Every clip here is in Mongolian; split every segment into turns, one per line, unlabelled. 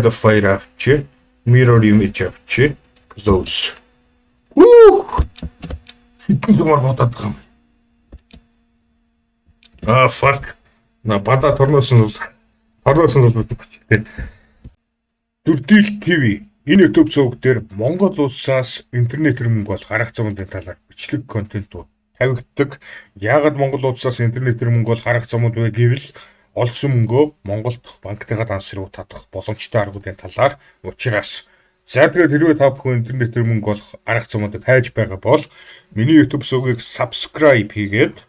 The file авчи. Mirror image авчи. Close. Woo! Хитэн зумаар бодоод байгаа юм. Fuck. На бада торноос нь бол бичтэй. Дүрдийл ТV. Энэ YouTube зууг дээр Монгол улсаас интернетээр мөнгө бол гарах замуудын талаар бичлэг контентууд тавигддаг. Яагаад Монгол улсаас интернетээр мөнгө бол гарах замууд вэ гэвэл олсон мөнгөө Монголд банкныхаа дансруу татах боломжтой аргуудын талаар учраас. За тэгээд хэрвээ та бүхэн интернетээр мөнгө бол арга замуудыг хайж байгаа бол миний YouTube зуугийг subscribe хийгээд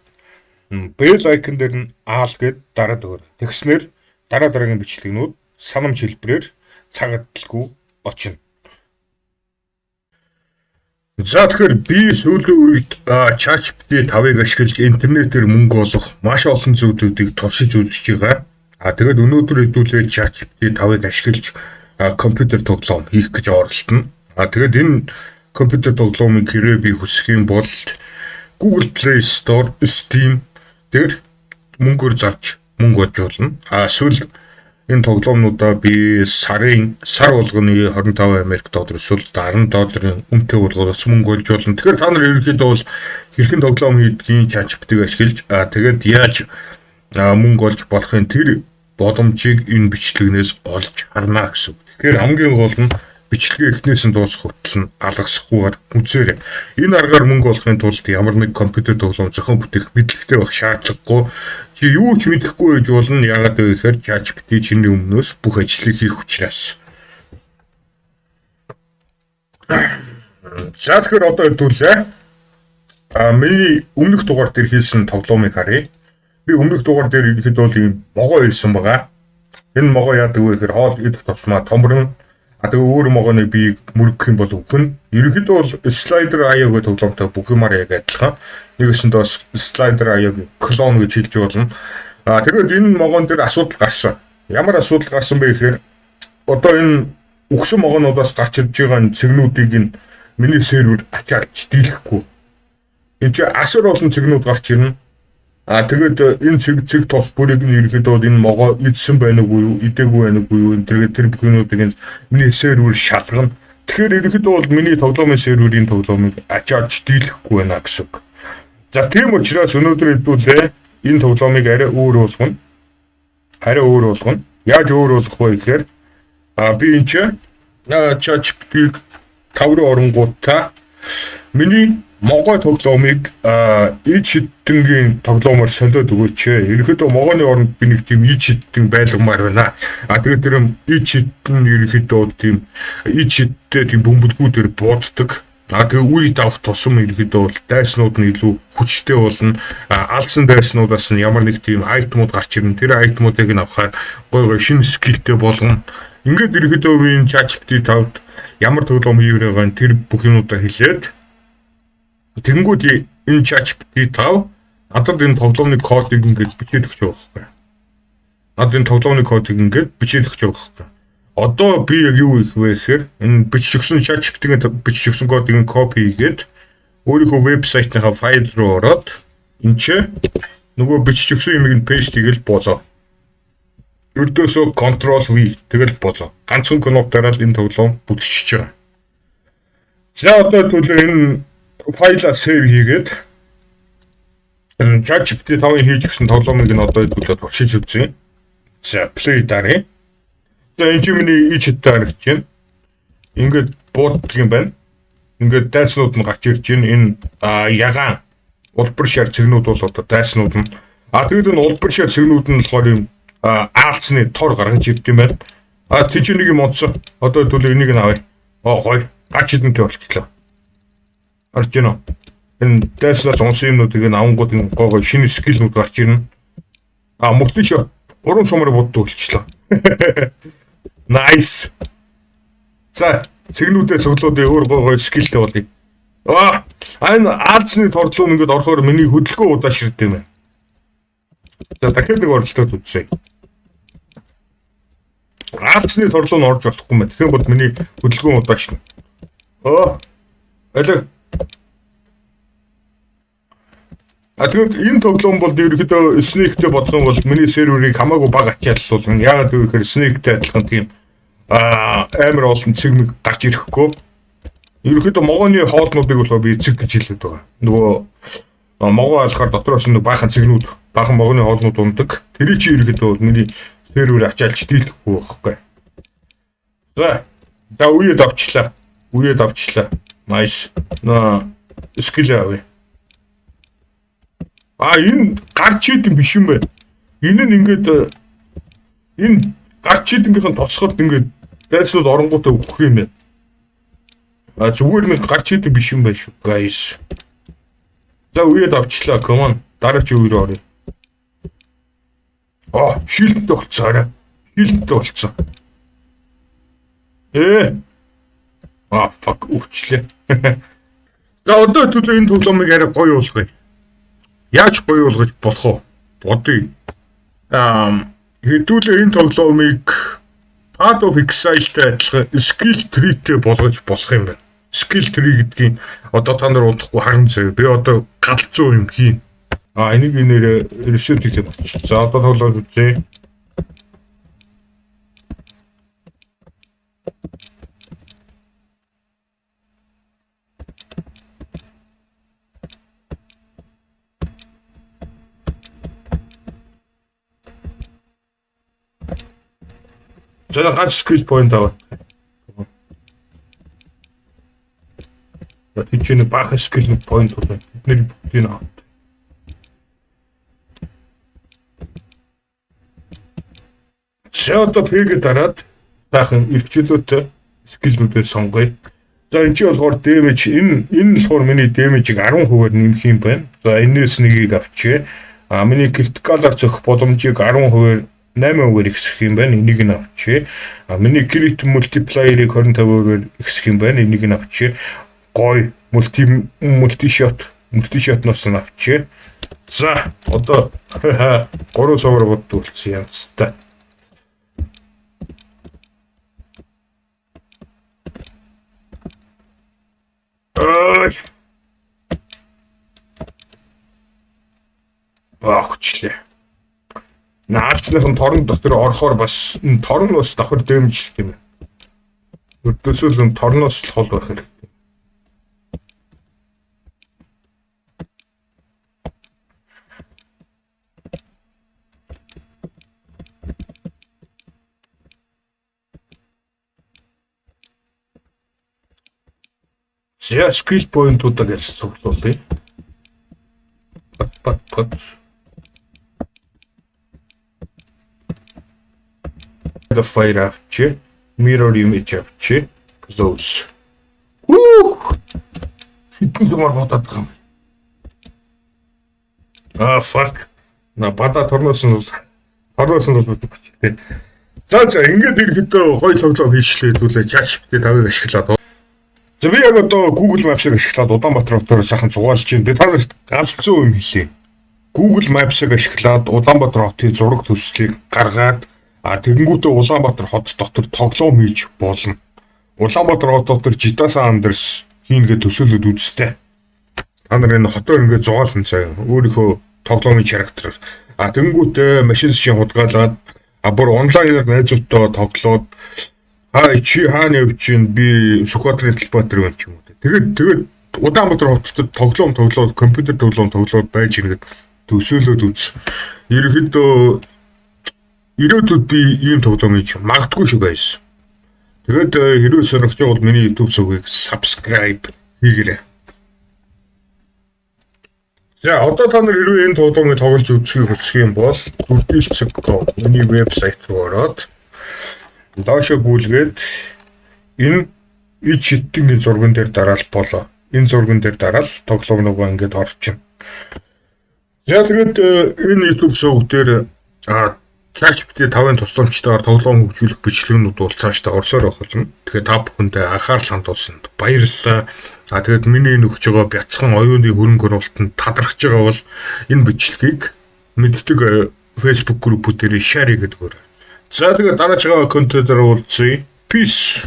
bell icon дээр нь аал гэд дараад өгөөрэй. Тэгснээр дараагийн бичлэгнүүд санамж хэлбэрээр цагааталгүй очино. За тэгэхээр би сүүлийн үед ChatGPT 5-ыг ашиглаж интернетээр мөнгө олох маш олон зүйлүүдийг туршиж үзэж байгаа. Тэгээд өнөөдөр хэдүүлээ ChatGPT 5-ыг ашиглаж компьютер тоглоом хийх гэж оролдоно. Тэгээд энэ компьютер тоглоомыг хэрэг би хүсэх юм бол Google Play Store, Steam дээр мөнгөөр зарж мөнгө олжуулна. Эсвэл энэ тоглоомнуудаа би сар болгоны 25 Америк доллар эсвэл 10 долларын үнэтэй болгоос мөнгө олжуулна. Тэгэхээр та нар ерөнхийдөө бол хэрхэн тоглоом хийдгийг ChatGPT-г ашиглаж тэгээд яаж мөнгө олж болохын тэр боломжийг энэ бичлэгнээс олж харна гэсэн. Тэгэхээр хамгийн гол нь бичлэгээ эхнээс нь дуусах хүртэл нь алгасахгүйгээр үзээрэй. Энэ аргаар мөнгө олохын тулд ямар нэг компьютер тоглоом зохион бүтээх мэдлэгтэй байх шаардлагагүй. Чи юу ч мэдэхгүй байж болно. Яагаад вэ гэхээр ChatGPT чиний өмнөөс бүх ажлыг хийх учраас. За тэгэхээр одоо хэдүүлээ. Миний өмнөх дугаар дээр хийсэн тоглоомыг харъя. Би өмнөх дугаар дээр ихэд бол ийм могоо хэлсэн байгаа. Энэ могоо яадаг вэ гэхээр хоол идэх тусмаа томрон тэгээ өөр могооны биеийг мөргөх юм бол үхэн. Ерөнхийдөө бол слайдер аяагийн тоглоомтой бүх юмар яг адилхан. Нэгэсэнд бас слайдер аяагийн клон гэж хэлж болно. Тэгээд энэ могоон дээр асуудал гарсан. Ямар асуудал гарсан бэ гэхээр одоо энэ үхсэн могоонуудаас гарч ирж байгаа цэгнүүдийг нь миний сервер ачаалж дийлэхгүй. Энд чинь асар олон цэгнүүд гарч ирнэ. Тэгээд энэ цэг тус бүрийг нь ерөөдөө энэ могоо идсэн байна уу, идээгүй байна уу энэ тэр бүхнүүдийг миний сервер шалгана. Тэгэхээр ерөөдөө бол миний тоглоомын серверийн тоглоомыг ачаалж дийлэхгүй байна гэсэн. За тийм учраас өнөөдөр хэдүүлээ энэ тоглоомыг арай өөр болгоно. Яаж өөр болгох вэ гэхээр би энэ чинь ChatGPT 5 руу оронгуудаа миний могоо тоглоомыг ид шидтэнгийн тоглоомоор солиод өгөөч. Ерөнхийдөө могооны оронд би нэг тийм ид шидтэн байлгамаар байна. Тэгээд тэр ид шидтэн ерөнхийдөө тийм ид шидтэй тийм бөмбөлгүүдээр бууддаг. Тэгээ үе давах тусам ерөнхийдөө бол дайснууд нь илүү хүчтэй болно. Алдсан дайснуудаас нь ямар нэг тийм айтмууд гарч ирнэ. Тэр айтмуудыг нь авахаар гой шинэ скиллтэй болгоно. Ингээд ерөнхийдөө би ChatGPT 5-д ямар тоглоом хийвэр байгаа тэр бүх юмудаа хэлээд тэгэнгүүт энэ ChatGPT 5 надад энэ тоглоомны кодыг ингээд бичиж өгч байгаа байхгүй. Надад энэ тоглоомны кодыг ингээд бичиж өгч байгаа байхгүй. Одоо би яг юу хийх вэ гэхээр энэ бичиж өгсөн ChatGPT-ийн бичиж өгсөн кодыг копи хийгээд өөрийнхөө вебсайтынхаа файл руу ороод энэ ч нөгөө бичиж өгсөн юмыг нь пэйст хийгээл болоо. Ердөөсөө Ctrl V тэгэл болоо. Ганцхан кнопкаараа энэ тоглоом бүтчихэж байгаа. За одоо төлөө энэ файлаа сейв хийгээд ChatGPT 5-ын хийж өгсөн тоглоомыг нь одоо хэдүүлээ туршиж үзье. За play даръя. За энэ миний ичтэй харагдаж байна. Ингээд бууддаг юм байна. Ингээд дайснууд нь гарч ирж байна. Энэ ягаан улбар шар цэгнүүд бол одоо дайснууд нь. Тэгээд энэ улбар шар цэгнүүд нь болохоор юм аалцны тор гаргаж ирд юм байна. Тийч нэг юм онцсон. Одоо хэдүүлээ энийг нь авъя. Гоё. Гач хідэнтэй болчихлоо. Арж гинэ. Энэ дайснаас онсон юмнуудыг нь авангууд энэ гой шинэ скиллнүүд гарч ирнэ. Мөхтөж 3 сумаар буддаг болчихлоо. Nice. За, цэгнүүдээ цоглоод өөр гой скиллтэй болъё. Энэ аалцны тордлуу ингээд орохоор миний хөдөлгөөн удаашрд юм байна. За, дахиад нэг оролцоод үзье. Аалцны тордлуу нь орж болохгүй юм байна. Тэгэхээр бол миний хөдөлгөөн удаашна. Алиг. Тэгээд энэ тоглоом бол ерөөдөө Snake-тэй бодох юм бол миний серверийг хамаагүй бага ачааллуулна. Яагаад вэ гэхээр Snake-тэй адилхан тийм амар олон цэг гарч ирэхгүй. Ерөнхийдөө могооны хоолнуудыг бол би цэг гэж хэлээд байгаа. Нөгөө могоо алхаар дотроос нэг баахан цэгнүүд, баахан могооны хоолнууд ундаг. Тэр чи ерөнхийдөө миний сервер ачаалж дийлэхгүй байхгүй. За үеэд авчлаа. Nice. Скил авъя. Энэ гарч идэм биш юм бэ? Энэ нь ингээд энэ гарч идэнгийнхэн тосгод ингээд дайснууд оронгуудаа өгөх юм байна. Зүгээр нэг гарч идэм биш юм байна шүү, guys. За үеэд авчлаа. Come on. Дараач үе рүү оръё. Шилдтэй болцсон арай. Fuck өвчлээ. За одоо төлөө энэ тоглоомыг арай гоё болгоё. Яаж гоё болгож болох вэ? Бодъё. Хэдүүлээ энэ тоглоомыг Path of Exile-тай адилхан skill tree-тэй болгож болох юм байна. Skill tree гэдгийг одоо та нар удахгүй харан заяа. Би одоо галзуу юм хийн. Энийг нэрээ reset хийх болчих. За одоо тоглоод үзье. За ганц skill point аваа. За тийч нэг баахан skill point байна. Бидний бүгдийг аваа. Одоо пэгэ дараад баахан эрхчлөөтэй скиллүүдээ сонгоё. За энэ чи болохоор damage энэ болохоор миний damage-ийг 10%-аар нэмэх юм байна. За энэс нэгийг авчээ. Миний critical-аар зөх боломжийг 10%-аар 8% ихсэх юм байна. Энийг нь авчээ. Миний crit multiplier-ыг 25%-аар ихсэх юм байна. Энийг нь авчээ. Гой multi-shot-ноос нь авчээ. За одоо 3 сувар бодуулсан янзтай. Хүчлээ. Наалцныхан торон дотор орохоор бас энэ торон бас давхар дэмжлэх юм байна. Өдөөсөө л торноос л хол байх хэрэгтэй. За skill point-уудаа гэж цуглуулъя. Пат. The fire авчи, mirror image авчи, close. Хитэн зумаар бодоод байгаа юм. Fuck. Бада торноос нь бичтэй. За ингээд ирэхдээ гоё тоглоом хийчлээ хэдүүлээ ChatGPT 5-ыг ашиглаад. За би яг одоо Google Maps-ыг ашиглаад Улаанбаатар хотоор сайхан зугаалж байна. Би та нарт галзуу юм хэлье. Google Maps-ыг ашиглаад Улаанбаатар хотын зураг төслийг гаргаад тэгэнгүүтээ Улаанбаатар хот дотор тоглоом хийж болно. Улаанбаатар хот дотор GTA San Andreas хийнгээ төсөөлөд үзтээ. Та нар энэ хотоор ингээд зугаална цаа. Өөрийнхөө тоглоомын характераар. Тэгэнгүүтээ машин шин худгаалаад бүр онлайнаар найзуудтайгаа тоглоод чи хаана явж чинь би Сүхбаатарын Талбаатар байна ч юм уу. Тэгээд Улаанбаатар хотод тоглоом компьютер тоглоом байж ирээд төсөөлөд үз. Ерөнхийдөө ирээдүйд би ийм тоглоом хийж магадгүй шүү guys. Тэгээд хэрвээ сонирхож байгаа бол миний YouTube сувгийг subscribe хийгээрэй. За одоо та нар хэрвээ энэ тоглоомыг тоглож үзхийг хүсэх юм бол Turtle.com миний вебсайт руу ороод доошо гүйлгээд энэ ич хиттийн зурган дээр дараал болоо. Энэ зурган дээр дараал тоглоом нөгөө ингээд орчин. За тэгээд энэ YouTube сувг дээр ChatGPT 5-ын тусламжтайгаар тоглоом хөгжүүлэх бичлэгнүүд бол цаашдаа орсоор байх болно. Тэгэхээр та бүхэндээ анхаарал хандуулсанд баярлалаа. Тэгээд миний энэ өгч байгаа бяцхан оюуны хөрөнгө оруулалтанд тадрахж байгаа бол энэ бичлэгийг мэддэг Facebook группүүдээр share хийгээд өгөөрэй. За тэгээд дараагийн контентоор уулзъя. Peace.